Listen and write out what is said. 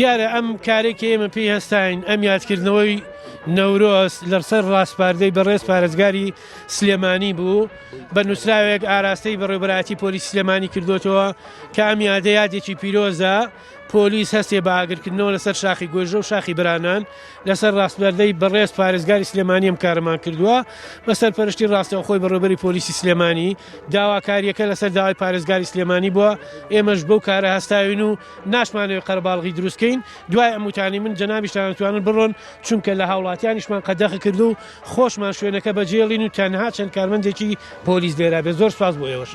دیارە ئەم کارێکی ئێمە پێی هەستاین ئەم یادکردنەوەی نەورۆز لەسەر ڕاستپاردەی بەڕێز پارێزگاری سلێمانی بوو بە نووسراوێک ئاراستەی بەڕێوەبەراتی پۆلیس سلێمانی کردوتەوە کە ئەم یادە یادێکی پیرۆزە پۆلیس هەستێ بە ئاگرکردنەوە لەسەر شاخی گۆژە و شاخی برانان لەسەر ڕاستپاردەی بەڕێز پارێزگاری سلێمانی ئەم کارەمان کردووە بەسەر پەرشتی ڕاستەوخۆی بەڕێوەبەری پۆلیسی سلێمانی داواکاریەکە لەسەر داوای پارێزگاری سلێمانی بووە ئێمەش بەو کارە هەستاوین و ناشمانەوەی قەرەباڵغی دروستکەین دوای ئەموتانی من جەنابیشتان دەتوانن بڕۆن چونکە لە هاوڵاتیانیشمان قەدەخ کرد و خۆشمان شوێنەکە بەجێڵین و تەنها چەند کارمەندێکی پۆلیس لێرا بێ زۆر سپاس بۆ ئێوەش.